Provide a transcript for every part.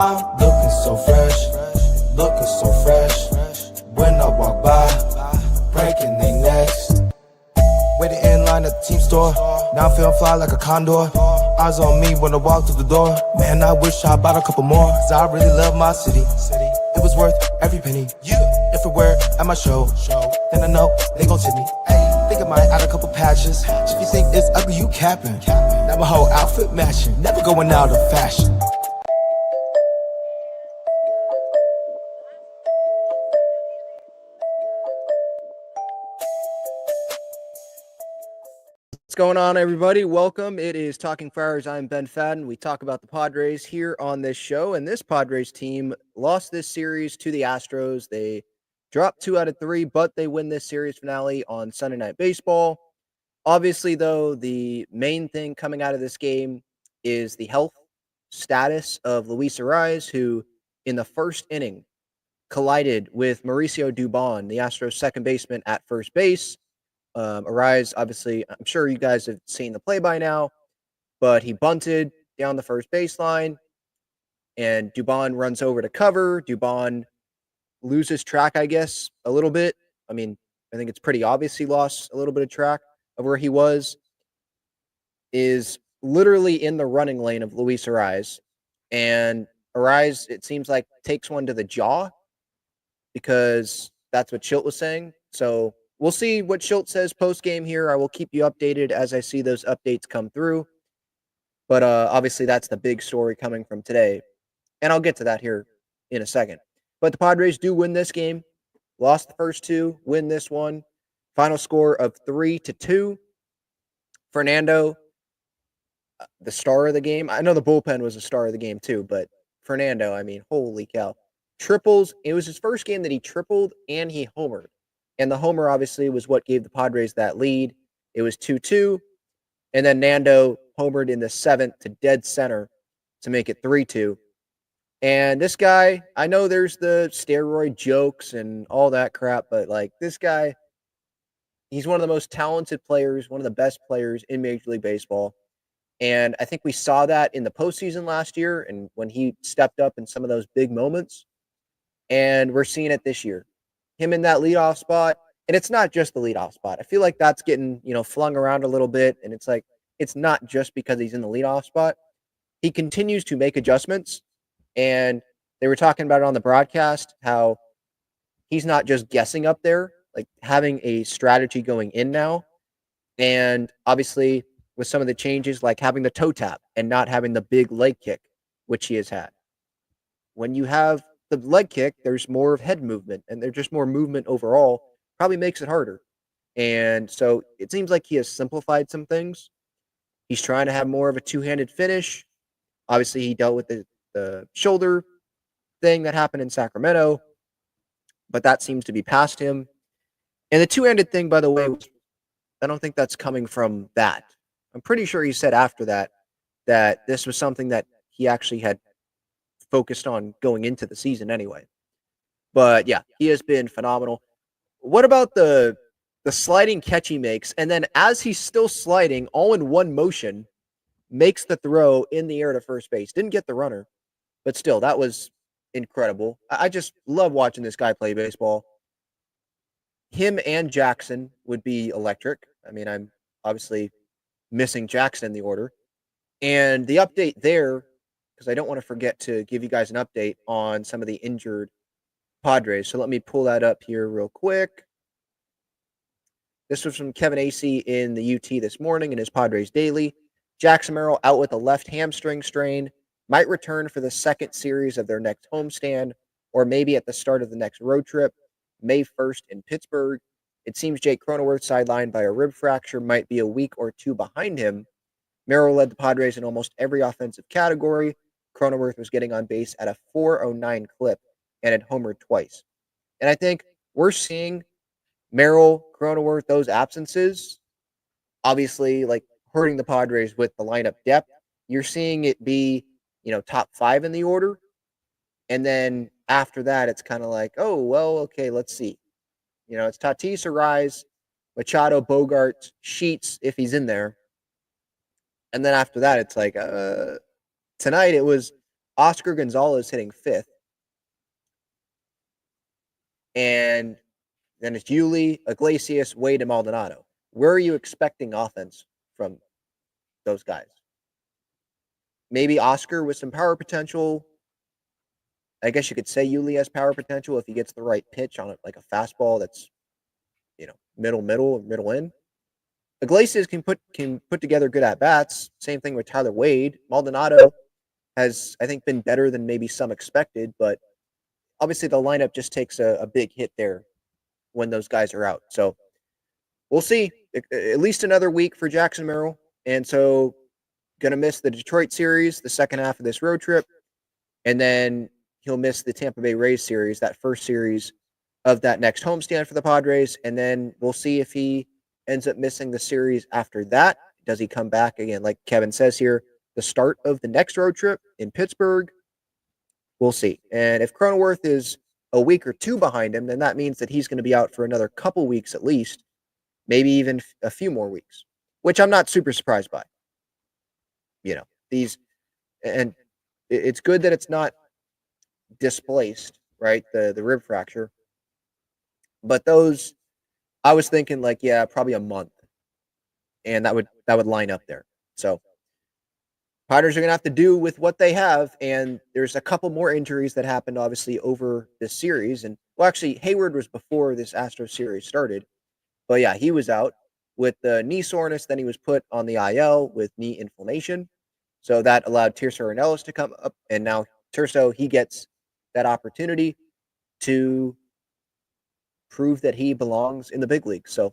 Looking so fresh, looking so fresh. When I walk by, breaking their necks. Waiting in line at the team store. Now I'm feeling fly like a condor. Eyes on me when I walk through the door. Man, I wish I bought a couple more. Cause I really love my city. It was worth every penny. If it were at my show, then I know they gon' tip me. Think I might add a couple patches. If you think it's ugly, you capping. Now my whole outfit matching. Never going out of fashion. What's going on, everybody? Welcome. It is Talking Friars. I'm Ben Fadden. We talk about the Padres here on this show, and this Padres team lost this series to the Astros. They dropped 2 out of 3, but they win this series finale on Sunday Night Baseball. Obviously, though, the main thing coming out of this game is the health status of Luis Arraez, who in the first inning collided with Mauricio Dubon, the Astros second baseman, at first base. Arraez, obviously, I'm sure you guys have seen the play by now, but he bunted down the first baseline, and Dubon runs over to cover. Dubon loses track, I guess, a little bit. I mean, I think it's pretty obvious he lost a little bit of track of where he was. Is literally in the running lane of Luis Arraez, and Arraez, it seems like, takes one to the jaw because that's what Schilt was saying. So we'll see what Schilt says post-game here. I will keep you updated as I see those updates come through. But obviously, that's the big story coming from today. And I'll get to that here in a second. But the Padres do win this game. Lost the first 2, win this one. Final score of 3-2. Fernando, the star of the game. I know the bullpen was the star of the game too, but Fernando, I mean, holy cow. Triples. It was his first game that he tripled and he homered. And the homer, obviously, was what gave the Padres that lead. It was 2-2. And then Nando homered in the 7th to dead center to make it 3-2. And this guy, I know there's the steroid jokes and all that crap, but like this guy, he's one of the most talented players, one of the best players in Major League Baseball. And I think we saw that in the postseason last year and when he stepped up in some of those big moments. And we're seeing it this year. Him in that leadoff spot, and it's not just the leadoff spot. I feel like that's getting, flung around a little bit, and it's like it's not just because he's in the leadoff spot. He continues to make adjustments, and they were talking about it on the broadcast how he's not just guessing up there, like having a strategy going in now. And obviously, with some of the changes, like having the toe tap and not having the big leg kick, which he has had. When you have the leg kick, there's more of head movement, and there's just more movement overall. Probably makes it harder. And so it seems like he has simplified some things. He's trying to have more of a two-handed finish. Obviously, he dealt with the shoulder thing that happened in Sacramento, but that seems to be past him. And the two-handed thing, by the way, I don't think that's coming from that. I'm pretty sure he said after that this was something that he actually had focused on going into the season anyway. But yeah, he has been phenomenal. What about the sliding catch he makes? And then as he's still sliding, all in one motion, makes the throw in the air to first base. Didn't get the runner, but still, that was incredible. I just love watching this guy play baseball. Him and Jackson would be electric. I mean, I'm obviously missing Jackson in the order. And the update there, because I don't want to forget to give you guys an update on some of the injured Padres. So let me pull that up here real quick. This was from Kevin Acee in the UT this morning in his Padres Daily. Jackson Merrill out with a left hamstring strain, might return for the second series of their next homestand, or maybe at the start of the next road trip, May 1st in Pittsburgh. It seems Jake Cronenworth, sidelined by a rib fracture, might be a week or two behind him. Merrill led the Padres in almost every offensive category. Cronenworth was getting on base at a 4.09 clip and had homered twice. And I think we're seeing Merrill, Cronenworth, those absences, obviously, like hurting the Padres with the lineup depth. You're seeing it be, top 5 in the order. And then after that, it's kind of like, oh, well, okay, let's see. It's Tatis, Arraez, Machado, Bogart, Sheets, if he's in there. And then after that, it's like, tonight it was Oscar Gonzalez hitting 5th. And then it's Yuli, Iglesias, Wade, and Maldonado. Where are you expecting offense from those guys? Maybe Oscar with some power potential. I guess you could say Yuli has power potential if he gets the right pitch on it, like a fastball that's, middle in. Iglesias can put together good at bats. Same thing with Tyler Wade. Maldonado has, I think, been better than maybe some expected, but obviously the lineup just takes a big hit there when those guys are out. So we'll see. At least another week for Jackson Merrill. And so going to miss the Detroit series, the second half of this road trip. And then he'll miss the Tampa Bay Rays series, that first series of that next homestand for the Padres. And then we'll see if he ends up missing the series after that. Does he come back again? Like Kevin says here, the start of the next road trip in Pittsburgh. We'll see. And if Cronenworth is a week or two behind him, then that means that he's going to be out for another couple weeks at least, maybe even a few more weeks, which I'm not super surprised by. And it's good that it's not displaced, right? The rib fracture. But those, I was thinking probably a month. And that would line up there. So Padres are going to have to do with what they have, and there's a couple more injuries that happened, obviously, over this series. And, actually, Heyward was before this Astros series started. But, yeah, he was out with the knee soreness. Then he was put on the IL with knee inflammation. So that allowed Tirso Ornelas to come up, and now Tirso, he gets that opportunity to prove that he belongs in the big league. So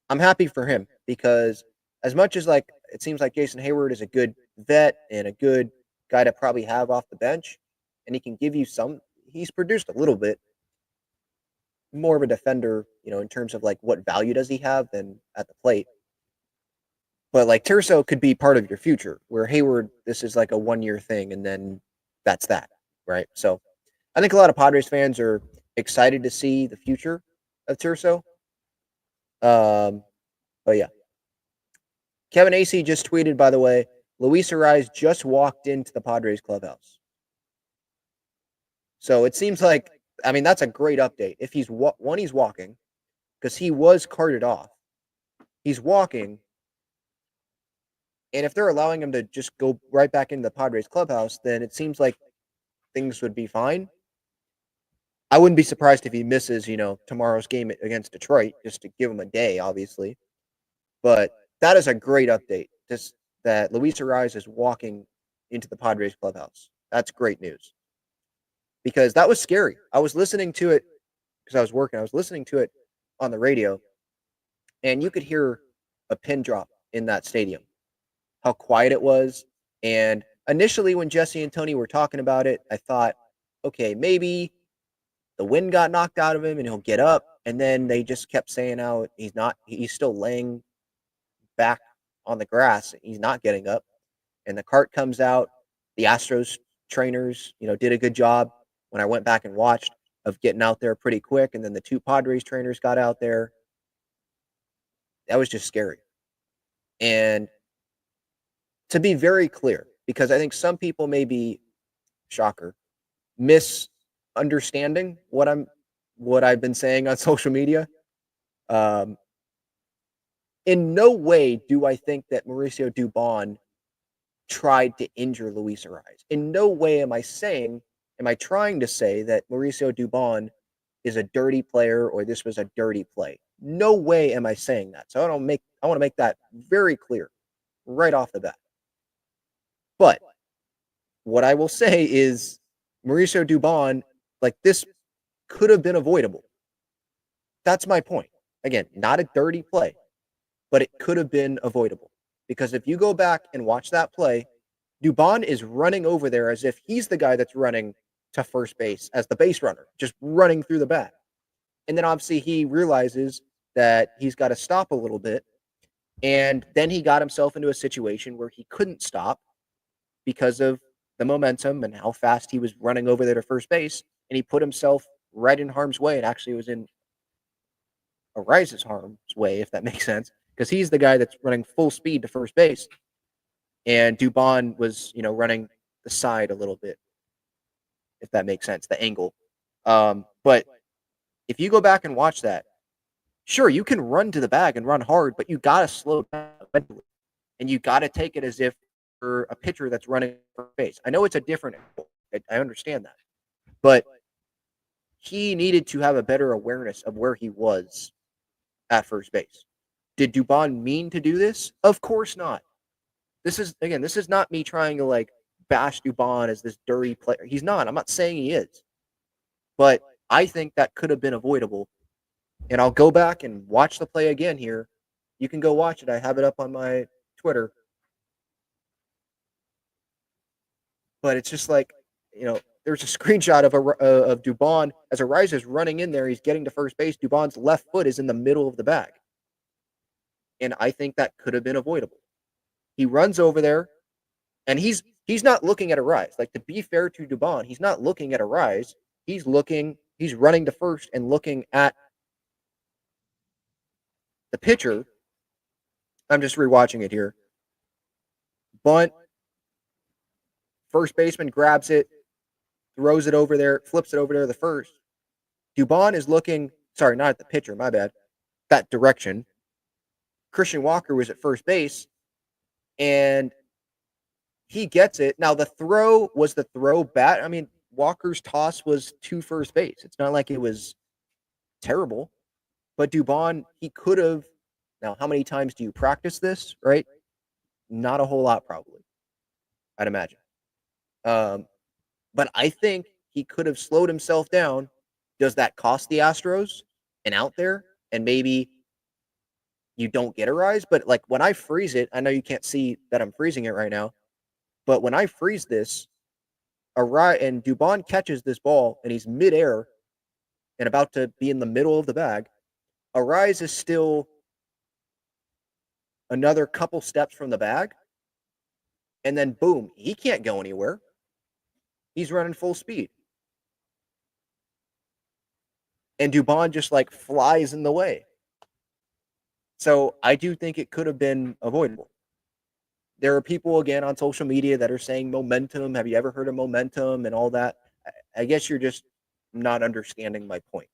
I'm happy for him because as much as, it seems like Jason Heyward is a good vet and a good guy to probably have off the bench, and he can give you he's produced a little bit more of a defender, in terms of what value does he have than at the plate. But Tirso could be part of your future, where Heyward, this is a 1-year thing, and then that's that, right? So I think a lot of Padres fans are excited to see the future of Tirso. But yeah. Kevin AC just tweeted, by the way, Luis Arraez just walked into the Padres clubhouse. So it seems that's a great update. If he's walking, because he was carted off. He's walking. And if they're allowing him to just go right back into the Padres clubhouse, then it seems like things would be fine. I wouldn't be surprised if he misses, tomorrow's game against Detroit, just to give him a day, obviously. But that is a great update, just that Luis Arraez is walking into the Padres clubhouse. That's great news. Because that was scary. I was listening to it because I was working. I was listening to it on the radio, and you could hear a pin drop in that stadium. How quiet it was. And initially when Jesse and Tony were talking about it, I thought, okay, maybe the wind got knocked out of him and he'll get up. And then they just kept saying how he's still laying back on the grass. He's not getting up. And the cart comes out. The Astros trainers, did a good job when I went back and watched of getting out there pretty quick. And then the 2 Padres trainers got out there. That was just scary. And to be very clear, because I think some people may be, shocker, misunderstanding what I've been saying on social media. In no way do I think that Mauricio Dubon tried to injure Luis Arraez. In no way am I trying to say that Mauricio Dubon is a dirty player or this was a dirty play. No way am I saying that. So I want to make that very clear right off the bat. But what I will say is Mauricio Dubon, this could have been avoidable. That's my point. Again, not a dirty play, but it could have been avoidable. Because if you go back and watch that play, Dubon is running over there as if he's the guy that's running to first base as the base runner, just running through the bat. And then obviously he realizes that he's got to stop a little bit. And then he got himself into a situation where he couldn't stop because of the momentum and how fast he was running over there to first base. And he put himself right in harm's way. And actually was in Arraez's harm's way, if that makes sense, because he's the guy that's running full speed to first base. And Dubon was, running the side a little bit. if that makes sense, the angle. But if you go back and watch that, sure, you can run to the bag and run hard, but you got to slow down eventually. And you got to take it as if you're a pitcher that's running for base. I know it's a different angle. I understand that. But he needed to have a better awareness of where he was at first base. Did Dubon mean to do this? Of course not. This is not me trying to like bash Dubon as this dirty player. He's not. I'm not saying he is. But I think that could have been avoidable. And I'll go back and watch the play again here. You can go watch it. I have it up on my Twitter. But it's just like, there's a screenshot of Dubon as Arraez is running in there. He's getting to first base. Dubon's left foot is in the middle of the bag. And I think that could have been avoidable. He runs over there, and he's not looking at Arraez. Like, to be fair to Dubon, he's not looking at Arraez. He's running to first and looking at the pitcher. I'm just rewatching it here. Bunt. First baseman grabs it, throws it over there, flips it over there to the first. Dubon is looking, sorry, not at the pitcher, my bad, that direction. Christian Walker was at first base, and he gets it. Now, the throw bad. I mean, Walker's toss was to first base. It's not like it was terrible. But Dubon, he could have. Now, how many times do you practice this, right? Not a whole lot, probably, I'd imagine. But I think he could have slowed himself down. Does that cost the Astros an out there? And maybe you don't get Arraez? But like when I freeze it, I know you can't see that I'm freezing it right now. But when I freeze this, Arraez and Dubon catches this ball and he's midair and about to be in the middle of the bag. Arraez is still another couple steps from the bag. And then boom, he can't go anywhere. He's running full speed. And Dubon just like flies in the way. So I do think it could have been avoidable. There are people, again, on social media that are saying momentum. Have you ever heard of momentum and all that? I guess you're just not understanding my point.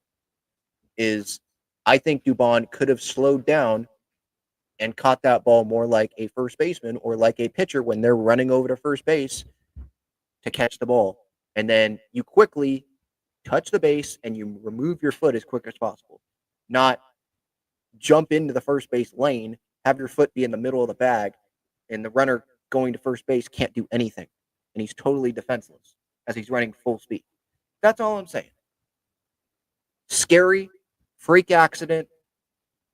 I think Dubon could have slowed down and caught that ball more like a first baseman or like a pitcher when they're running over to first base to catch the ball. And then you quickly touch the base and you remove your foot as quick as possible. Not jump into the first base lane, have your foot be in the middle of the bag, and the runner going to first base can't do anything. And he's totally defenseless as he's running full speed. That's all I'm saying. Scary, freak accident.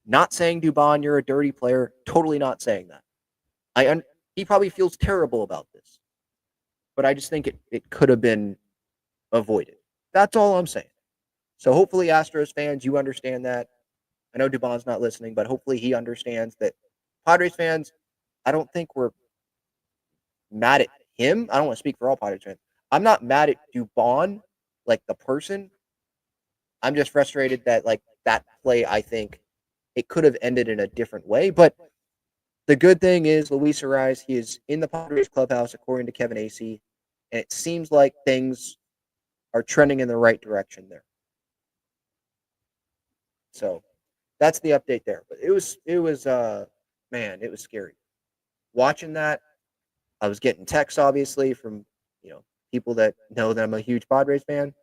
Not saying, Dubon, you're a dirty player. Totally not saying that. He probably feels terrible about this. But I just think it could have been avoided. That's all I'm saying. So hopefully, Astros fans, you understand that. I know Dubon's not listening, but hopefully he understands that. Padres fans, I don't think we're mad at him. I don't want to speak for all Padres fans. I'm not mad at Dubon, like the person. I'm just frustrated that like that play, I think it could have ended in a different way. But the good thing is Luis Arraez, he is in the Padres clubhouse, according to Kevin Acee, and it seems like things are trending in the right direction there. So that's the update there. But it was man, it was scary. Watching that, I was getting texts obviously from, people that know that I'm a huge Padres fan.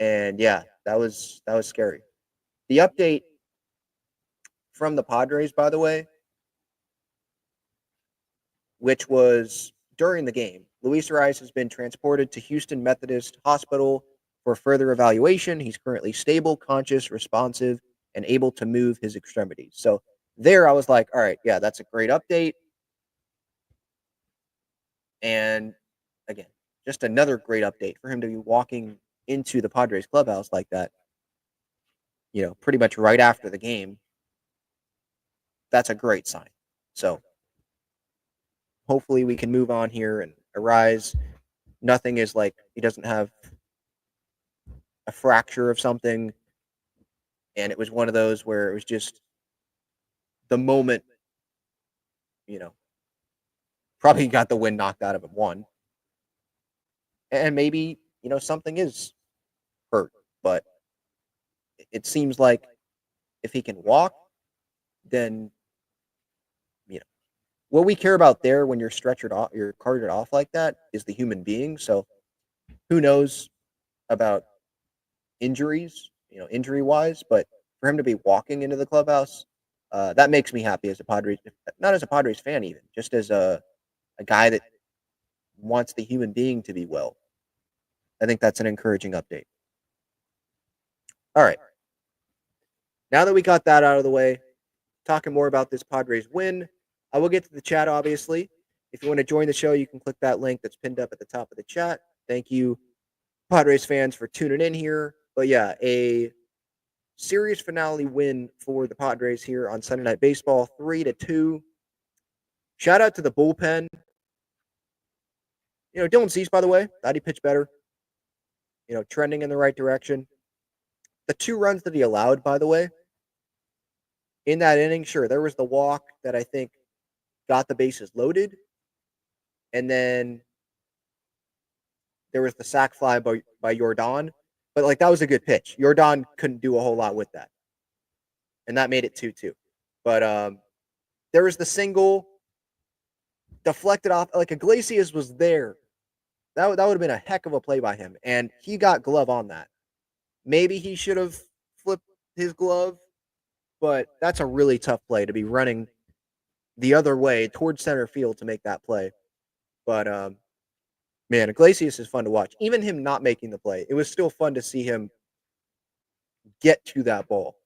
And yeah, that was scary. The update from the Padres, by the way, which was during the game, Luis Arraez has been transported to Houston Methodist Hospital for further evaluation. He's currently stable, conscious, responsive, and able to move his extremities. So there I was like, all right, yeah, that's a great update. And again, just another great update for him to be walking into the Padres clubhouse like that, pretty much right after the game. That's a great sign. So hopefully we can move on here and Arraez. Nothing is like, he doesn't have a fracture of something. And it was one of those where it was just the moment, probably got the wind knocked out of him, one. And maybe something is hurt. But it seems like if he can walk, then what we care about there when you're you're carted off like that is the human being. So who knows about injuries, injury wise, but for him to be walking into the clubhouse, that makes me happy as a Padres, not as a Padres fan, even just as a guy that wants the human being to be well. I think that's an encouraging update. All right. Now that we got that out of the way, talking more about this Padres win, I will get to the chat, obviously. If you want to join the show, you can click that link that's pinned up at the top of the chat. Thank you, Padres fans, for tuning in here. But yeah, a series finale win for the Padres here on Sunday Night Baseball, 3-2. Shout out to the bullpen. Dylan Cease, by the way, thought he pitched better. Trending in the right direction. The 2 runs that he allowed, by the way, in that inning, sure, there was the walk that I think got the bases loaded. And then there was the sac fly by Jordan. But, that was a good pitch. Jordan couldn't do a whole lot with that. And that made it 2-2. But there was the single deflected off. Iglesias was there. That would have been a heck of a play by him. And he got glove on that. Maybe he should have flipped his glove. But that's a really tough play to be running the other way towards center field to make that play. But, man, Iglesias is fun to watch. Even him not making the play, it was still fun to see him get to that ball.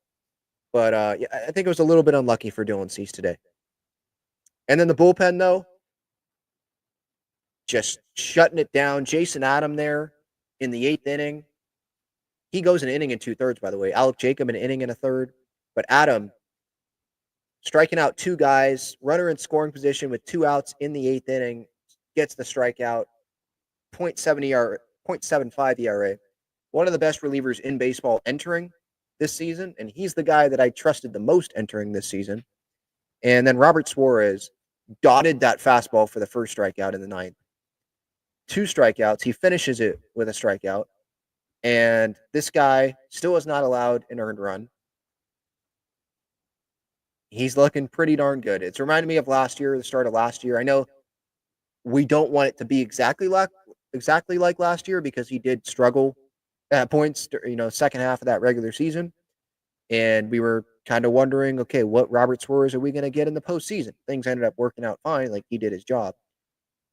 But, yeah, I think it was a little bit unlucky for Dylan Cease today. And then the bullpen, though, just shutting it down. Jason Adam there in the 8th inning. He goes an inning and 2/3, by the way. Alec Jacob an inning and a third. But Adam striking out 2 guys, runner in scoring position with 2 outs in the 8th inning, gets the strikeout, 0.75 ERA. One of the best relievers in baseball entering this season, and he's the guy that I trusted the most entering this season. And then Robert Suarez dotted that fastball for the first strikeout in the 9th. 2 strikeouts. He finishes it with a strikeout. And this guy still has not allowed an earned run. He's looking pretty darn good. It's reminded me of last year, the start of last year. I know we don't want it to be exactly like last year because he did struggle at points, second half of that regular season. And we were kind of wondering, okay, what Robert Suarez are we going to get in the postseason? Things ended up working out fine. He did his job.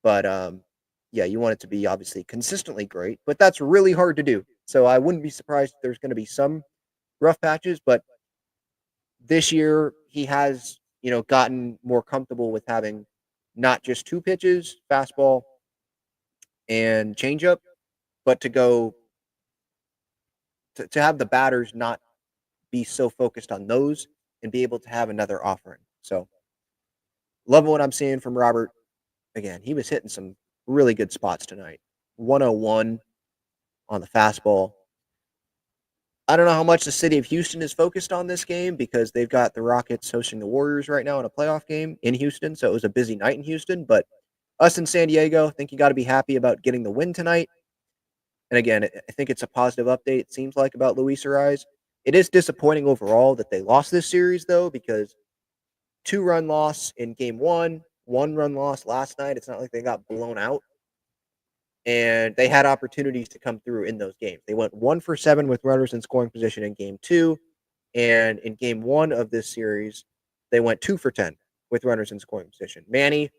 But, yeah, you want it to be obviously consistently great, but that's really hard to do. So I wouldn't be surprised if there's going to be some rough patches, but this year he has, gotten more comfortable with having not just 2 pitches, fastball and changeup, but to go to have the batters not be so focused on those and be able to have another offering. So loving what I'm seeing from Robert. Again, he was hitting some really good spots tonight. 101 on the fastball. I don't know how much the city of Houston is focused on this game because they've got the Rockets hosting the Warriors right now in a playoff game in Houston. So it was a busy night in Houston. But us in San Diego, I think you got to be happy about getting the win tonight. And again, I think it's a positive update, it seems like, about Luis Arraez. It is disappointing overall that they lost this series, though, because 2-run loss in game 1, 1-run loss last night. It's not like they got blown out. And they had opportunities to come through in those games. They went 1 for 7 with runners in scoring position in game 2. And in game 1 of this series, they went 2 for 10 with runners in scoring position. Manny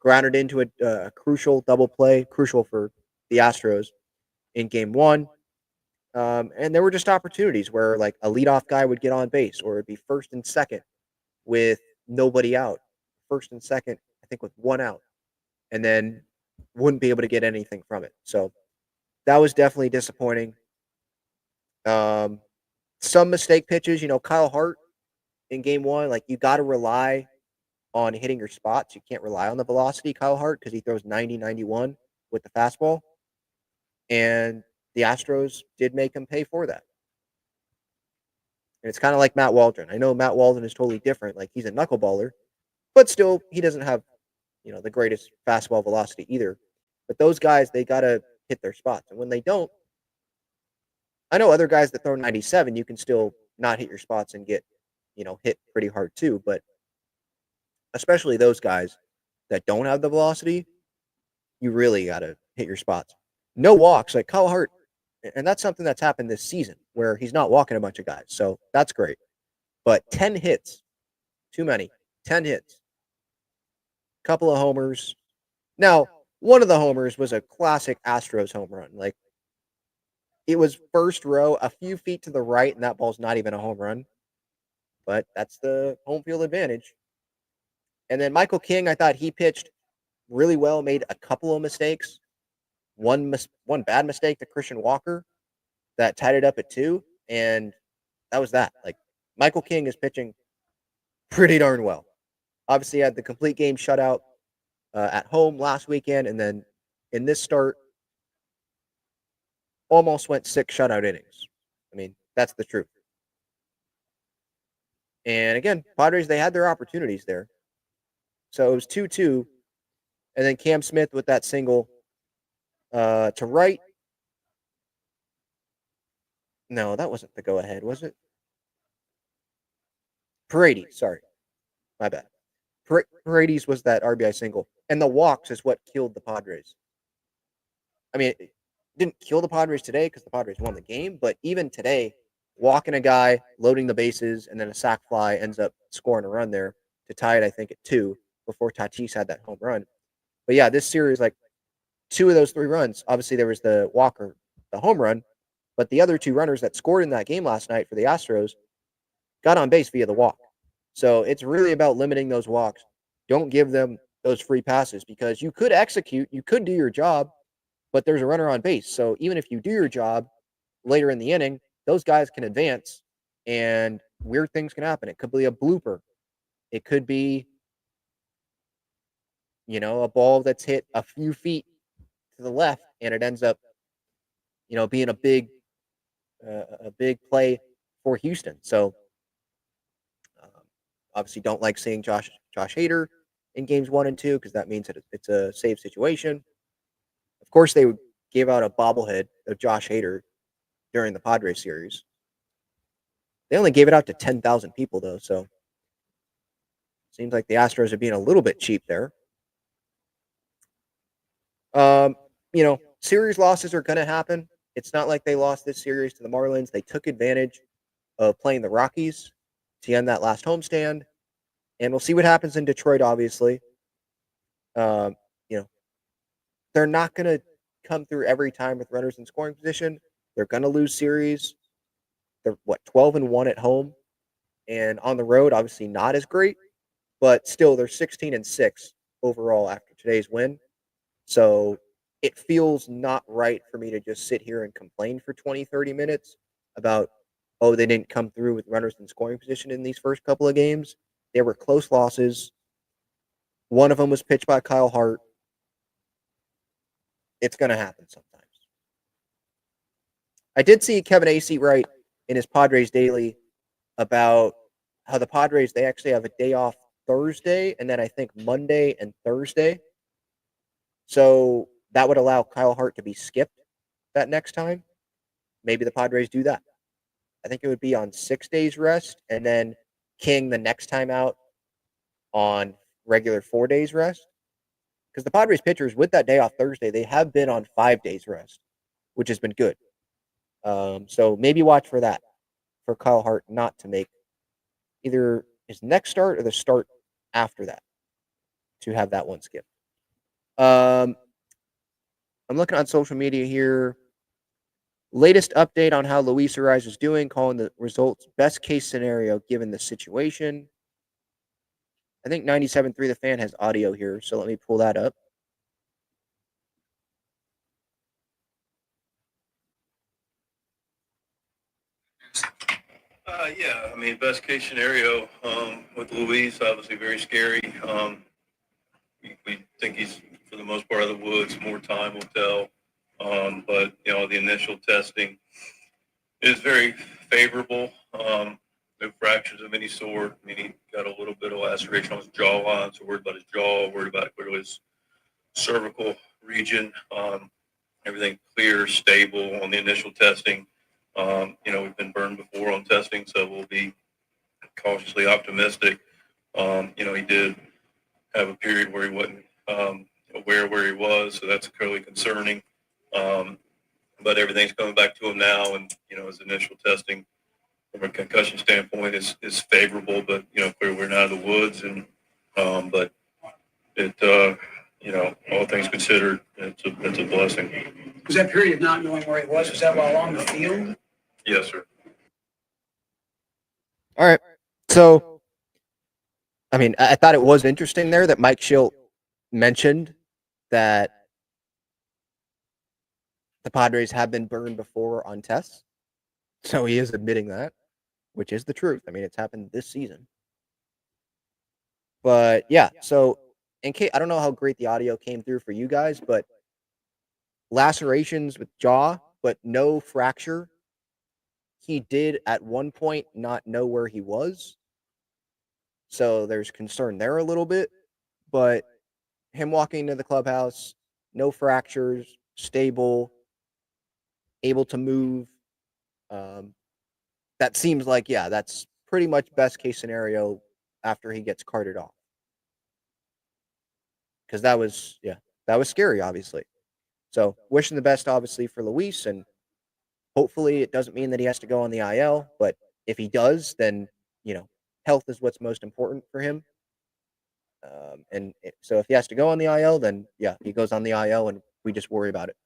grounded into a crucial double play, crucial for the Astros in game 1. And there were just opportunities where a leadoff guy would get on base, or it'd be first and second with nobody out. First and second, I think with 1 out. And then wouldn't be able to get anything from it. So that was definitely disappointing. Some mistake pitches, Kyle Hart in game 1, you got to rely on hitting your spots. You can't rely on the velocity, Kyle Hart, because he throws 90-91 with the fastball. And the Astros did make him pay for that. And it's kind of like Matt Waldron. I know Matt Waldron is totally different. He's a knuckleballer, but still he doesn't have, the greatest fastball velocity either. But those guys, they got to hit their spots. And when they don't, I know other guys that throw 97, you can still not hit your spots and get, hit pretty hard too. But especially those guys that don't have the velocity, you really got to hit your spots. No walks, like Kyle Hart, and that's something that's happened this season where he's not walking a bunch of guys. So that's great. But 10 hits, too many. 10 hits. Couple of homers. Now, one of the homers was a classic Astros home run. Like, it was first row, a few feet to the right, and that ball's not even a home run. But that's the home field advantage. And then Michael King, I thought he pitched really well, made a couple of mistakes. One bad mistake to Christian Walker that tied it up at 2, and that was that. Like, Michael King is pitching pretty darn well. Obviously, had the complete game shutout at home last weekend, and then in this start, almost went 6 shutout innings. I mean, that's the truth. And again, Padres, they had their opportunities there. So it was 2-2, and then Cam Smith with that single to right. No, that wasn't the go-ahead, was it? Paredes, sorry. My bad. Paredes was that RBI single. And the walks is what killed the Padres. I mean, it didn't kill the Padres today because the Padres won the game, but even today, walking a guy, loading the bases, and then a sac fly ends up scoring a run there to tie it, I think, at 2 before Tatis had that home run. But yeah, this series, like, 2 of those 3 runs, obviously there was the Walker, the home run, but the other 2 runners that scored in that game last night for the Astros got on base via the walk. So it's really about limiting those walks. Don't give them those free passes because you could execute, you could do your job, but there's a runner on base. So even if you do your job later in the inning, those guys can advance and weird things can happen. It could be a blooper. It could be, a ball that's hit a few feet to the left and it ends up, being a big play for Houston. So obviously don't like seeing Josh Hader in games 1 and 2 because that means that it's a safe situation. Of course, they gave out a bobblehead of Josh Hader during the Padres series. They only gave it out to 10,000 people, though, so seems like the Astros are being a little bit cheap there. Series losses are going to happen. It's not like they lost this series to the Marlins. They took advantage of playing the Rockies to end that last homestand, and we'll see what happens in Detroit, obviously. They're not going to come through every time with runners in scoring position. They're going to lose series. They're 12-1 at home, and on the road, obviously not as great, but still they're 16-6 overall after today's win. So it feels not right for me to just sit here and complain for 20, 30 minutes about, they didn't come through with runners in scoring position in these first couple of games. They were close losses. One of them was pitched by Kyle Hart. It's going to happen sometimes. I did see Kevin Acee write in his Padres Daily about how the Padres, they actually have a day off Thursday and then I think Monday and Thursday. So that would allow Kyle Hart to be skipped that next time. Maybe the Padres do that. I think it would be on 6 days rest and then King the next time out on regular 4 days rest. Because the Padres pitchers with that day off Thursday, they have been on 5 days rest, which has been good. So maybe watch for that, for Kyle Hart not to make either his next start or the start after that to have that one skipped. I'm looking on social media here. Latest update on how Luis Arraez is doing, calling the results best case scenario given the situation. I think 97.3 The Fan has audio here, so let me pull that up. Yeah, I mean, best case scenario with Luis, obviously very scary. We think he's, for the most part, out of the woods. More time will tell. But, the initial testing is very favorable. No fractures of any sort. I mean, he got a little bit of laceration on his jawline, so worried about his jaw, worried about his cervical region. everything clear, stable on the initial testing. We've been burned before on testing, so we'll be cautiously optimistic. He did have a period where he wasn't aware where he was, so that's clearly concerning. But everything's coming back to him now, and his initial testing from a concussion standpoint is favorable. But clearly we're not out of the woods, and but it all things considered, it's a blessing. Was that period of not knowing where he was that while on the field? Yes, sir. All right. So, I mean, I thought it was interesting there that Mike Schilt mentioned that the Padres have been burned before on tests. So he is admitting that, which is the truth. I mean, it's happened this season. But yeah, so in case I don't know how great the audio came through for you guys, but lacerations with jaw, but no fracture. He did at one point not know where he was. So there's concern there a little bit. But him walking into the clubhouse, no fractures, stable, able to move. That seems like, yeah, that's pretty much best case scenario after he gets carted off. Because that was scary, obviously. So wishing the best, obviously, for Luis, and hopefully it doesn't mean that he has to go on the IL, but if he does, then, health is what's most important for him. So if he has to go on the IL, then, yeah, he goes on the IL and we just worry about it,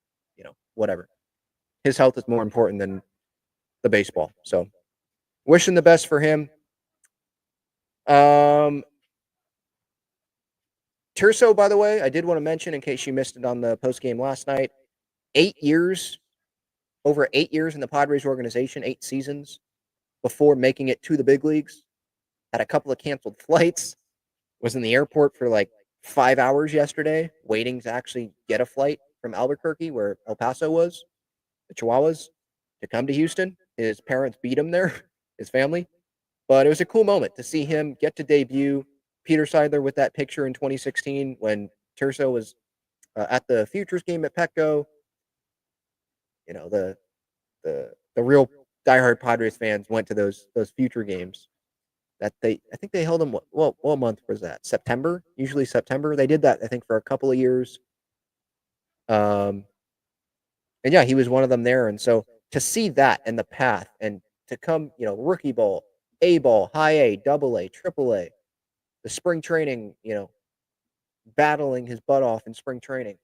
whatever. His health is more important than the baseball. So wishing the best for him. Tirso, by the way, I did want to mention, in case you missed it on the postgame last night, over 8 years in the Padres organization, 8 seasons before making it to the big leagues. Had a couple of canceled flights. Was in the airport for like 5 hours yesterday, waiting to actually get a flight from Albuquerque, where El Paso was, the Chihuahuas, to come to Houston. His parents beat him there, his family. But it was a cool moment to see him get to debut. Peter Seidler with that picture in 2016 when Tirso was at the Futures game at Petco. The real diehard Padres fans went to those future games. I think they held them. What month was that? September. Usually September. They did that, I think, for a couple of years. And yeah, he was one of them there. And so to see that and the path, and to come, rookie ball, A ball, high A, double A, triple A, the spring training, battling his butt off in spring training.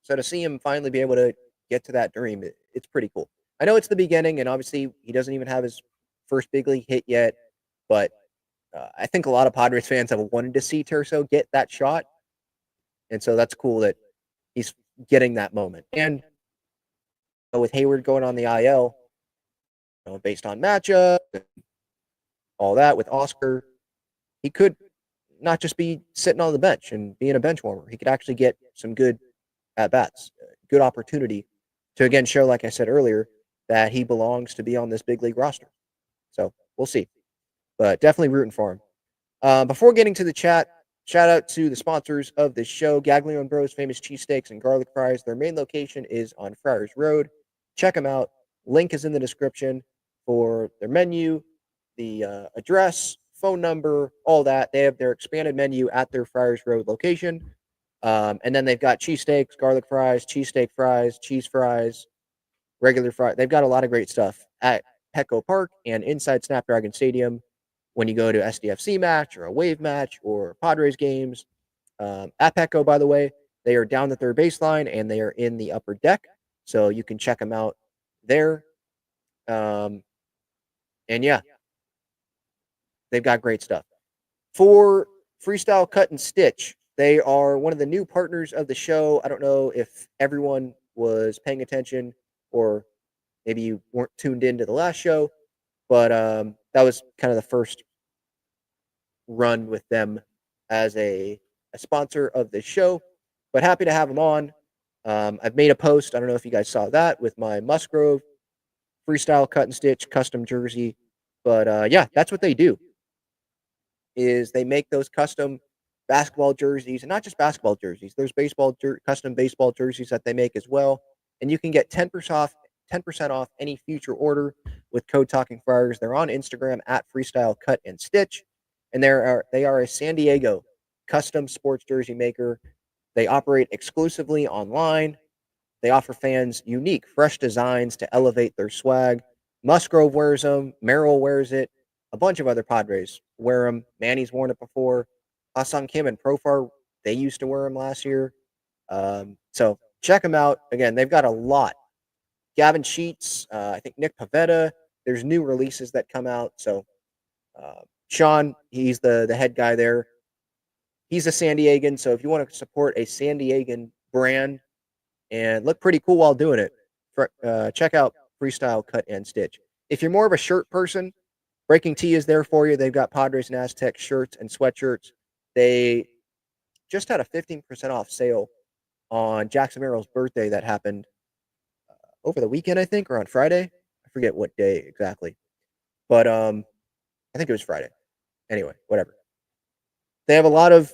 So to see him finally be able to get to that dream, it's pretty cool. I know it's the beginning, and obviously he doesn't even have his first big league hit yet, but I think a lot of Padres fans have wanted to see Tirso get that shot, and so that's cool that he's getting that moment. And with Heyward going on the IL, based on matchup, all that with Oscar, he could not just be sitting on the bench and being a bench warmer. He could actually get some good at-bats, good opportunity to, again, show, like I said earlier, that he belongs to be on this big league roster. So we'll see. But definitely rooting for him. Before getting to the chat, shout out to the sponsors of this show, Gaglione and Bros, famous cheesesteaks and garlic fries. Their main location is on Friars Road. Check them out. Link is in the description for their menu, the address, phone number, all that. They have their expanded menu at their Friars Road location. And then they've got cheesesteaks, garlic fries, cheesesteak fries, cheese fries, regular fries. They've got a lot of great stuff at Petco Park and inside Snapdragon Stadium when you go to SDFC match or a Wave match or Padres games. At Petco, by the way, they are down the third baseline and they are in the upper deck. So you can check them out there. And yeah, they've got great stuff. For Freestyle Cut and Stitch, they are one of the new partners of the show. I don't know if everyone was paying attention or maybe you weren't tuned into the last show, but that was kind of the first run with them as a sponsor of the show. But happy to have them on. I've made a post. I don't know if you guys saw that with my Musgrove Freestyle Cut and Stitch custom jersey. But yeah, that's what they do. Is they make those custom basketball jerseys, and not just basketball jerseys. There's custom baseball jerseys that they make as well, and you can get 10% off any future order with code Talking Friars. They're on Instagram at Freestyle Cut and Stitch, and they are a San Diego custom sports jersey maker. They operate exclusively online. They offer fans unique, fresh designs to elevate their swag. Musgrove wears them. Merrill wears it. A bunch of other Padres wear them. Manny's worn it before. Ha-Seong Kim and Profar, they used to wear them last year. So check them out. Again, they've got a lot. Gavin Sheets, I think Nick Pavetta. There's new releases that come out. So Sean, he's the head guy there. He's a San Diegan, so if you want to support a San Diegan brand and look pretty cool while doing it, check out Freestyle Cut and Stitch. If you're more of a shirt person, Breaking Tea is there for you. They've got Padres and Aztecs shirts and sweatshirts. They just had a 15% off sale on Jackson Merrill's birthday that happened over the weekend, I think, or on Friday. I forget what day exactly. But I think it was Friday. Anyway, whatever. They have a lot of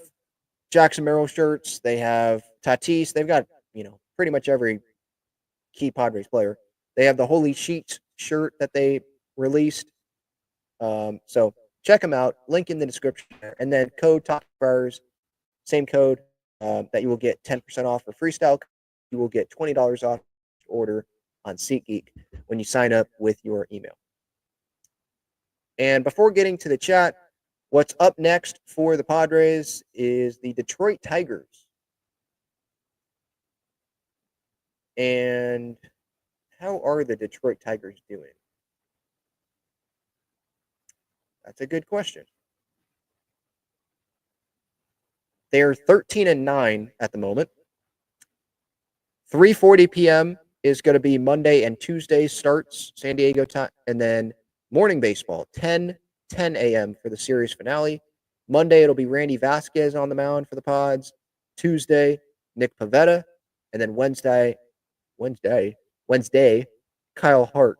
Jackson Merrill shirts. They have Tatis. They've got, pretty much every key Padres player. They have the Holy Sheets shirt that they released. So check them out. Link in the description there. And then code TalkFriars, same code that you will get 10% off for Freestyle. You will get $20 off your order on SeatGeek when you sign up with your email. And before getting to the chat, what's up next for the Padres is the Detroit Tigers. And how are the Detroit Tigers doing? That's a good question. They are 13-9 at the moment. 3:40 p.m. is going to be Monday and Tuesday starts, San Diego time, and then morning baseball, 10 a.m. for the series finale. Monday, it'll be Randy Vasquez on the mound for the Pods. Tuesday, Nick Pavetta. And then Wednesday, Kyle Hart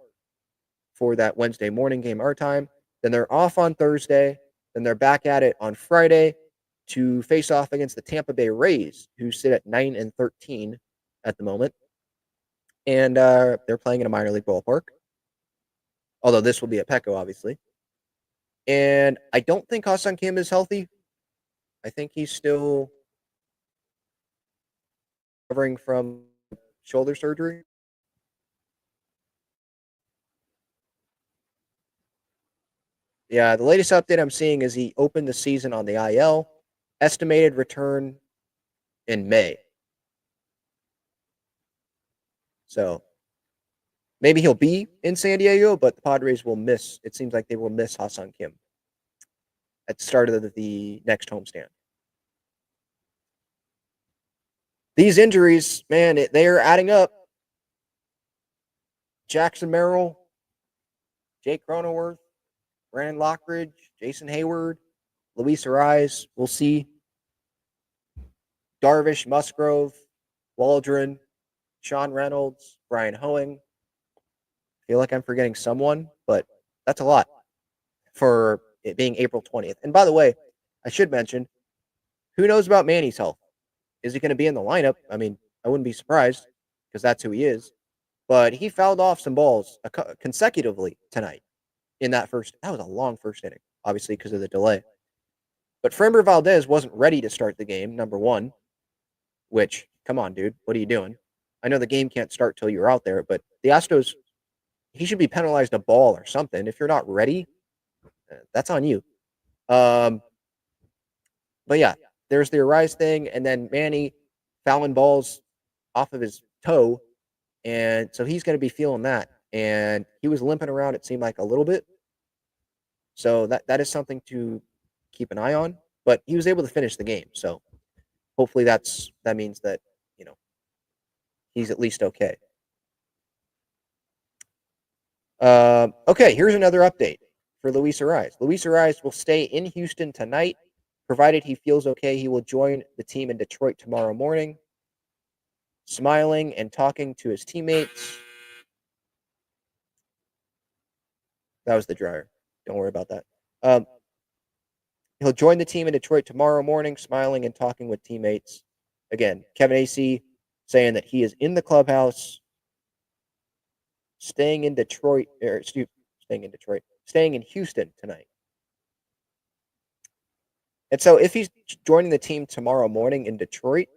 for that Wednesday morning game our time. Then they're off on Thursday. Then they're back at it on Friday to face off against the Tampa Bay Rays, who sit at 9-13 at the moment. And they're playing in a minor league ballpark. Although this will be at Petco, obviously. And I don't think Ha-Seong Kim is healthy. I think he's still recovering from shoulder surgery. Yeah, the latest update I'm seeing is he opened the season on the IL. Estimated return in May. So maybe he'll be in San Diego, but the Padres will miss. It seems like they will miss Ha-Seong Kim at the start of the next homestand. These injuries, man, they are adding up. Jackson Merrill, Jake Cronenworth, Brandon Lockridge, Jason Heyward, Luis Arraez, we'll see. Darvish, Musgrove, Waldron, Sean Reynolds, Brian Hoeing. I feel like I'm forgetting someone, but that's a lot for it being April 20th. And by the way, I should mention, who knows about Manny's health? Is he going to be in the lineup? I mean, I wouldn't be surprised because that's who he is. But he fouled off some balls consecutively tonight in that was a long first inning, obviously because of the delay. But Framber Valdez wasn't ready to start the game, number one, which, come on, dude, what are you doing? I know the game can't start till you're out there, but the Astros, he should be penalized a ball or something. If you're not ready, that's on you. But yeah, there's the Arraez thing, and then Manny fouling balls off of his toe, and so he's going to be feeling that. And he was limping around, it seemed like, a little bit. So that is something to keep an eye on. But he was able to finish the game, so hopefully that means that, he's at least okay. Okay, here's another update for Luis Arraez. Luis Arraez will stay in Houston tonight. Provided he feels okay, he will join the team in Detroit tomorrow morning. Smiling and talking to his teammates. That was the dryer. Don't worry about that. He'll join the team in Detroit tomorrow morning, smiling and talking with teammates. Again, Kevin Acee saying that he is in the clubhouse, staying in Houston tonight. And so if he's joining the team tomorrow morning in Detroit,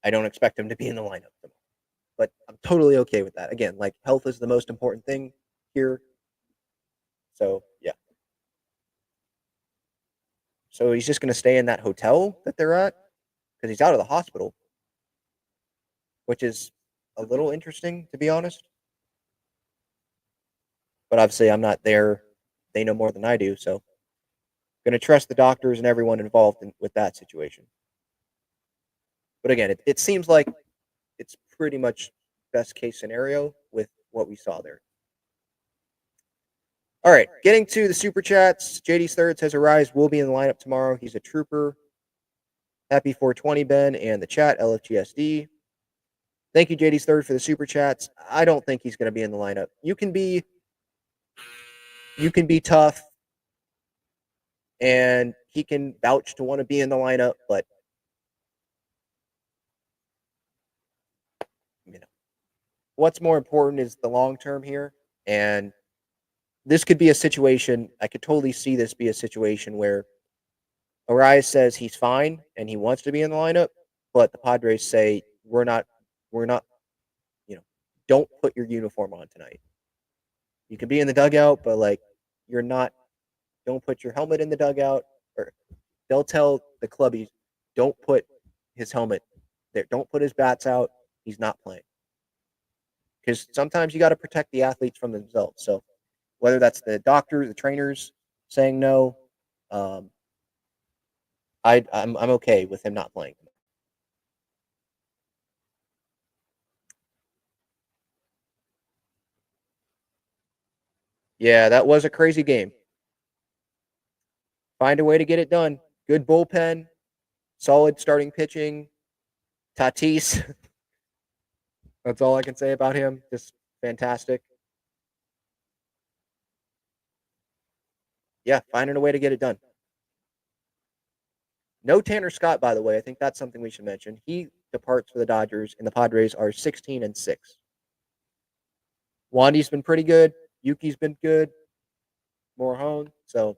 I don't expect him to be in the lineup tomorrow. But I'm totally okay with that. Again, like, health is the most important thing here. So, yeah. So he's just going to stay in that hotel that they're at because he's out of the hospital, which is a little interesting, to be honest. But obviously, I'm not there. They know more than I do, so I'm going to trust the doctors and everyone involved with that situation. But again, it seems like it's pretty much best case scenario with what we saw there. All right, getting to the super chats. JD's Third says Arraez will be in the lineup tomorrow. He's a trooper. Happy 420, Ben, and the chat, LFGSD. Thank you, JD's Third, for the super chats. I don't think he's going to be in the lineup. You can be tough, and he can vouch to want to be in the lineup, but what's more important is the long term here, and this could be a situation. I could totally see this be a situation where Arraez says he's fine and he wants to be in the lineup, but the Padres say we're not, don't put your uniform on tonight. You can be in the dugout, but like, you're not. Don't put your helmet in the dugout. Or they'll tell the clubbies, don't put his helmet there. Don't put his bats out. He's not playing. Because sometimes you got to protect the athletes from themselves. So whether that's the doctor, the trainers saying no, I'm okay with him not playing. Yeah, that was a crazy game. Find a way to get it done. Good bullpen, solid starting pitching. Tatis, that's all I can say about him. Just fantastic. Yeah, finding a way to get it done. No Tanner Scott, by the way. I think that's something we should mention. He departs for the Dodgers, and the Padres are 16-6. Wandy's been pretty good. Yuki's been good. Morahone. So,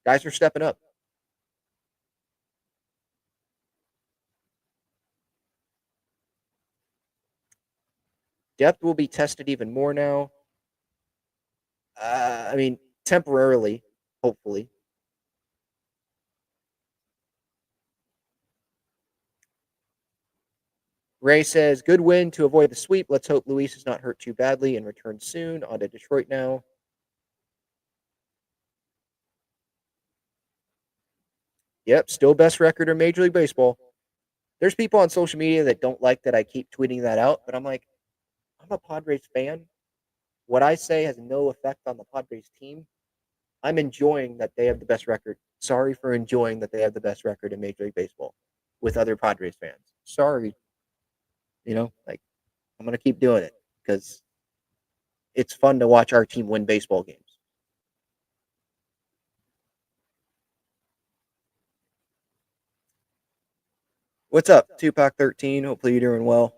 guys are stepping up. Depth will be tested even more now. Temporarily, hopefully. Ray says, good win to avoid the sweep. Let's hope Luis is not hurt too badly and returns soon. On to Detroit now. Yep, still best record in Major League Baseball. There's people on social media that don't like that I keep tweeting that out, but I'm like, I'm a Padres fan. What I say has no effect on the Padres team. I'm enjoying that they have the best record. Sorry for enjoying that they have the best record in Major League Baseball with other Padres fans. Sorry. I'm going to keep doing it because it's fun to watch our team win baseball games. What's up, Tupac 13? Hopefully you're doing well.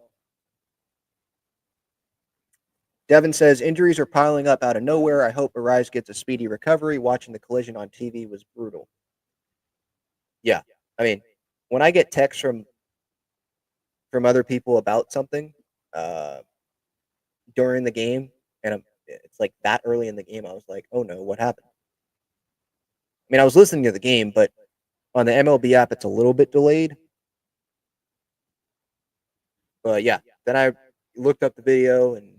Devin says, injuries are piling up out of nowhere. I hope Arraez gets a speedy recovery. Watching the collision on TV was brutal. Yeah. When I get texts from other people about something during the game, and it's like that early in the game, I was like, oh no, what happened? I was listening to the game, but on the MLB app, it's a little bit delayed. But yeah, then I looked up the video, and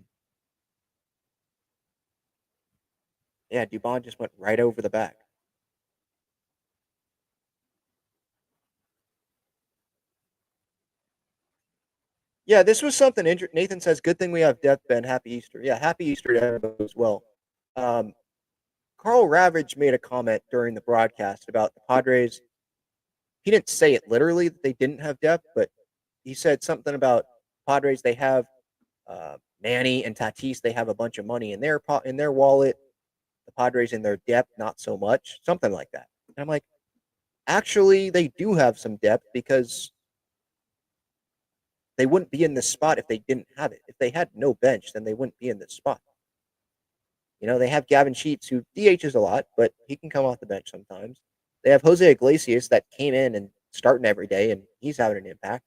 yeah, Dubon just went right over the back. Yeah, this was something interesting. Nathan says, good thing we have depth, Ben. Happy Easter. Yeah, happy Easter to everybody as well. Carl Ravage made a comment during the broadcast about the Padres. He didn't say it literally that they didn't have depth, but he said something about Padres. They have Manny and Tatis. They have a bunch of money in their wallet. The Padres in their depth, not so much. Something like that. And I'm like, actually, they do have some depth because they wouldn't be in this spot if they didn't have it. If they had no bench, then they wouldn't be in this spot. They have Gavin Sheets, who DHs a lot, but he can come off the bench sometimes. They have Jose Iglesias that came in and starting every day, and he's having an impact.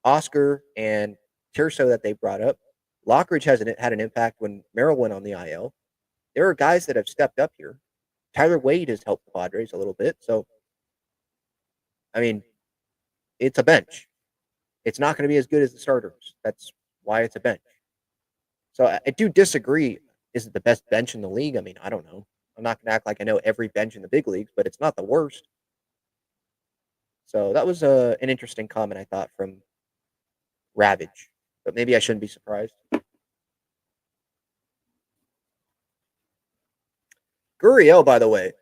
Oscar and Tirso that they brought up. Lockridge had an impact when Merrill went on the IL. There are guys that have stepped up here. Tyler Wade has helped the Padres a little bit. So, I mean, it's a bench. It's not going to be as good as the starters. That's why it's a bench. So I do disagree. Is it the best bench in the league? I mean, I don't know. I'm not going to act like I know every bench in the big leagues, but it's not the worst. So that was an interesting comment, I thought, from Ravage. But maybe I shouldn't be surprised. Gurriel, by the way,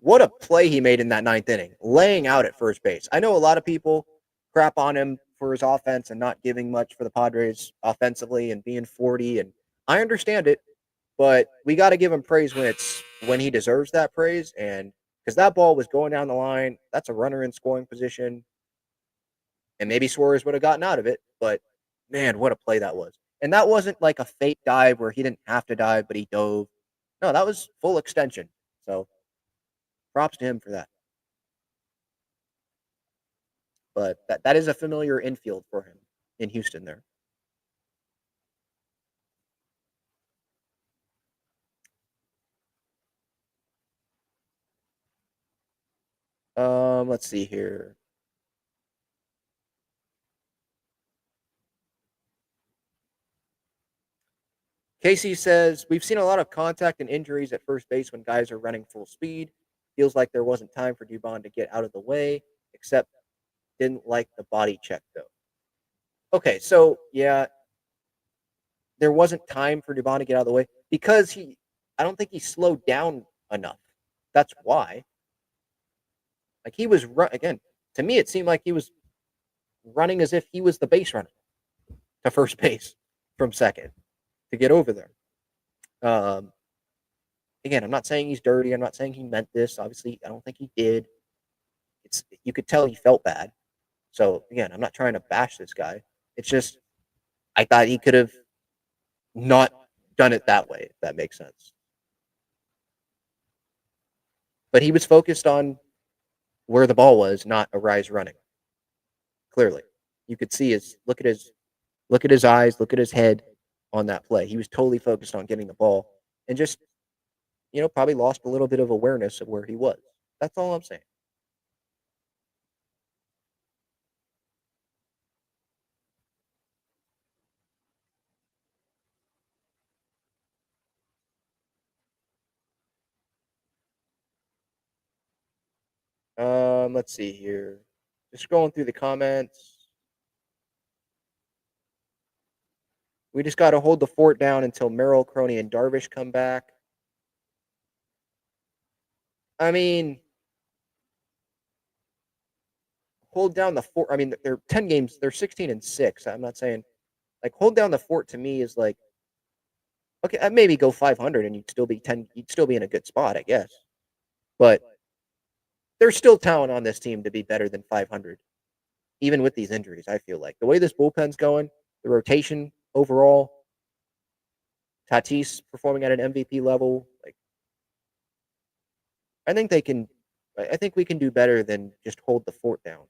what a play he made in that ninth inning, laying out at first base. I know a lot of people crap on him for his offense and not giving much for the Padres offensively and being 40, and I understand it, but we got to give him praise when he deserves that praise, and because that ball was going down the line, that's a runner in scoring position, and maybe Suarez would have gotten out of it, but man, what a play that was. And that wasn't like a fake dive where he didn't have to dive, but he dove. No, that was full extension. So props to him for that. But that is a familiar infield for him in Houston there. Let's see here. Casey says, we've seen a lot of contact and injuries at first base when guys are running full speed. Feels like there wasn't time for Dubon to get out of the way, except didn't like the body check, though. Okay, so, yeah, there wasn't time for Dubon to get out of the way because I don't think he slowed down enough. That's why. Like, he was, again, to me, it seemed like he was running as if he was the base runner to first base from second to get over there. Again, I'm not saying he's dirty. I'm not saying he meant this. Obviously, I don't think he did. You could tell he felt bad. So, again, I'm not trying to bash this guy. It's just I thought he could have not done it that way, if that makes sense. But he was focused on where the ball was, not Arraez running. Clearly. You could see look at his eyes, look at his head on that play. He was totally focused on getting the ball and just, probably lost a little bit of awareness of where he was. That's all I'm saying. Let's see here. Just scrolling through the comments. We just got to hold the fort down until Merrill, Crony, and Darvish come back. I mean, hold down the fort. I mean, they're 10 games. They're 16-6. I'm not saying, like, hold down the fort to me is like, okay, I'd maybe go 500 and you'd still be in a good spot, I guess. But there's still talent on this team to be better than 500, even with these injuries, I feel like. The way this bullpen's going, the rotation overall, Tatis performing at an MVP level, like, I think we can do better than just hold the fort down.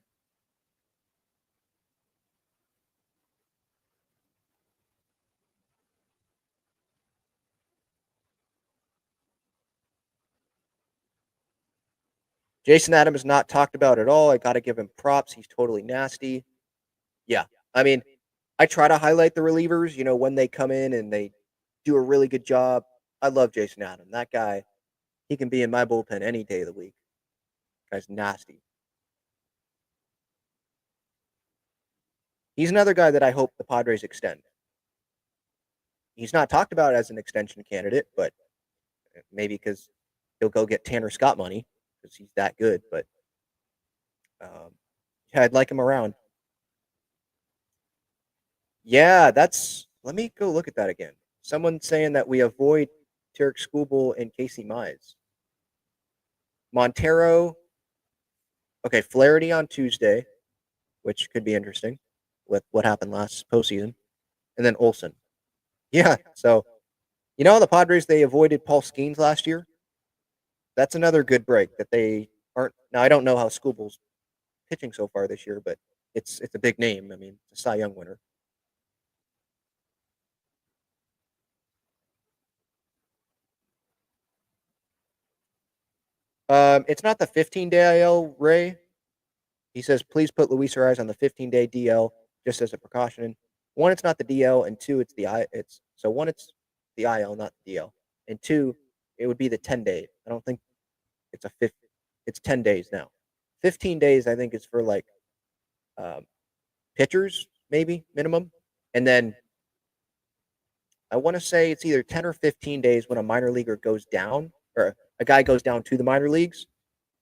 Jason Adams is not talked about at all. I got to give him props. He's totally nasty. Yeah. I mean, I try to highlight the relievers, when they come in and they do a really good job. I love Jason Adams. That guy, he can be in my bullpen any day of the week. Guy's nasty. He's another guy that I hope the Padres extend. He's not talked about as an extension candidate, but maybe because he'll go get Tanner Scott money because he's that good. But yeah, I'd like him around. Yeah, let me go look at that again. Someone saying that we avoid Tarek Skubal and Casey Mize. Montero. Okay, Flaherty on Tuesday, which could be interesting with what happened last postseason. And then Olsen. Yeah, so the Padres, they avoided Paul Skeens last year. That's another good break that they aren't. Now, I don't know how Skubal's pitching so far this year, but it's a big name. I mean, it's a Cy Young winner. It's not the 15-day IL, Ray. He says, please put Luis Arraez on the 15-day DL just as a precaution. One, it's not the DL, and two, it's the I. One, it's the IL, not the DL, and two, it would be the 10-day. I don't think it's a fifth. It's 10 days now. 15 days, I think, is for like pitchers, maybe minimum, and then I want to say it's either 10 or 15 days when a minor leaguer goes down, or a guy goes down to the minor leagues,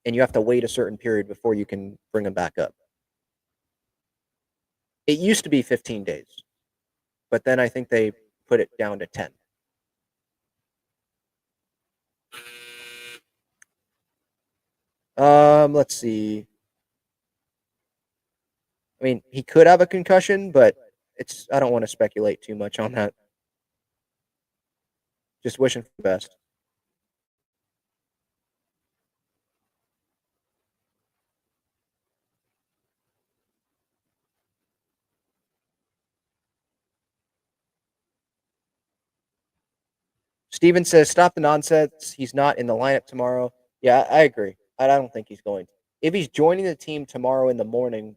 and you have to wait a certain period before you can bring him back up. It used to be 15 days, but then I think they put it down to 10. Let's see. I mean, he could have a concussion, but I don't want to speculate too much on that. Just wishing for the best. Steven says, stop the nonsense. He's not in the lineup tomorrow. Yeah, I agree. I don't think he's going to. If he's joining the team tomorrow in the morning,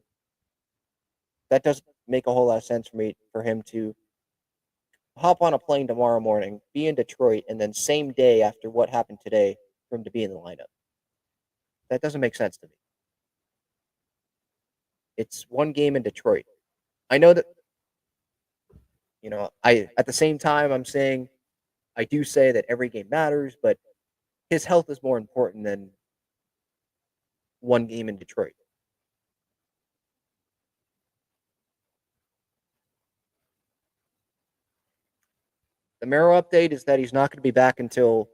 that doesn't make a whole lot of sense for him to hop on a plane tomorrow morning, be in Detroit, and then same day after what happened today, for him to be in the lineup. That doesn't make sense to me. It's one game in Detroit. I know that, at the same time, I do say that every game matters, but his health is more important than one game in Detroit. The Merrill update is that he's not going to be back until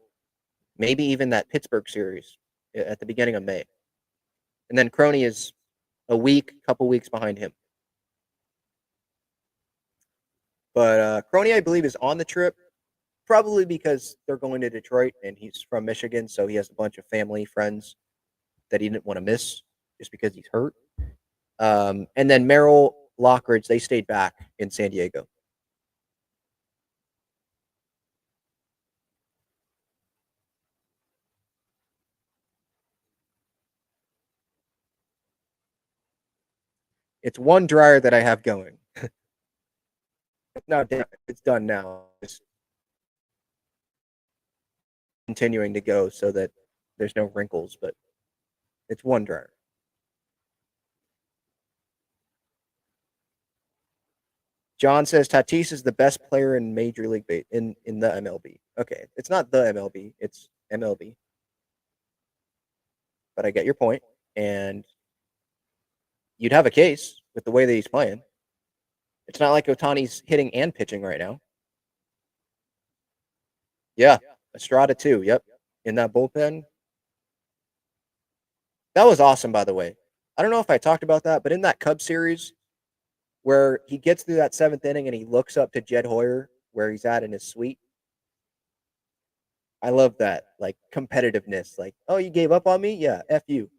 maybe even that Pittsburgh series at the beginning of May. And then Crony is a couple weeks behind him. But Crony, I believe, is on the trip, probably because they're going to Detroit and he's from Michigan, so he has a bunch of family, friends that he didn't want to miss just because he's hurt. And then Merrill, Lockridge, they stayed back in San Diego. It's one dryer that I have going. No, it's done now. It's continuing to go so that there's no wrinkles, but it's one dryer. John says Tatis is the best player in Major League in the MLB. Okay, it's not the MLB, it's MLB. But I get your point, and you'd have a case with the way that he's playing. It's not like Ohtani's hitting and pitching right now. Yeah, Estrada too. Yep, in that bullpen. That was awesome, by the way. I don't know if I talked about that, but in that Cubs series, where he gets through that seventh inning and he looks up to Jed Hoyer where he's at in his suite. I love that, like, competitiveness. Like, oh, you gave up on me? Yeah, F you.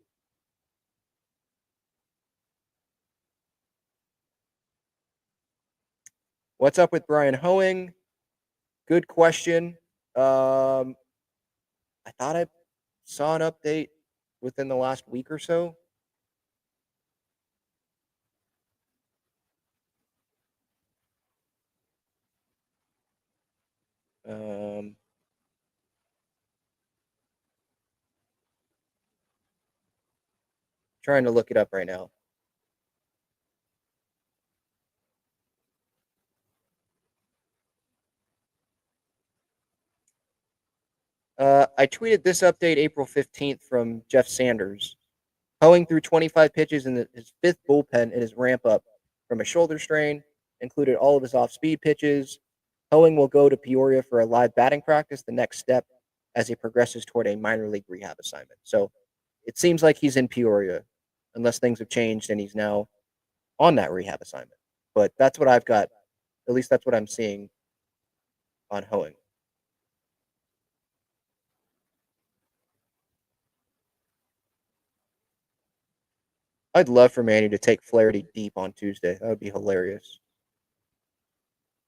What's up with Brian Hoeing? Good question. I thought I saw an update within the last week or so. Trying to look it up right now. I tweeted this update April 15th from Jeff Sanders. Hoeing threw 25 pitches in his fifth bullpen in his ramp up from a shoulder strain, included all of his off-speed pitches. Hoeing will go to Peoria for a live batting practice, the next step as he progresses toward a minor league rehab assignment. So It seems like he's in Peoria, unless things have changed and he's now on that rehab assignment. But that's what I've got. At least that's what I'm seeing on Hoeing. I'd love for Manny to take Flaherty deep on Tuesday. That would be hilarious.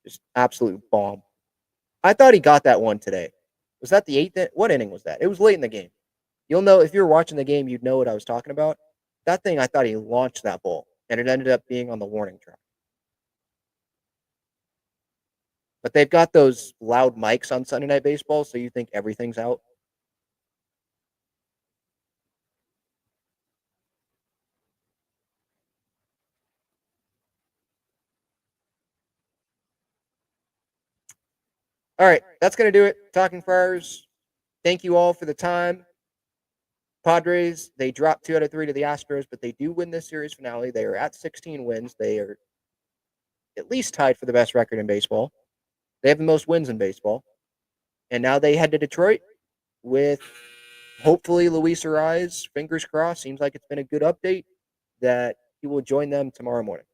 Just absolute bomb. I thought he got that one today. Was that the 8th? What inning was that? It was late in the game. You'll know if you're watching the game, you'd know what I was talking about. That thing, I thought he launched that ball, and it ended up being on the warning track. But they've got those loud mics on Sunday Night Baseball, so you think everything's out. All right, that's going to do it. Talking Friars. Thank you all for the time. Padres, they dropped 2 out of 3 to the Astros, but they do win this series finale. They are at 16 wins. They are at least tied for the best record in baseball. They have the most wins in baseball. And now they head to Detroit with hopefully Luis Arraez. Fingers crossed. Seems like it's been a good update that he will join them tomorrow morning.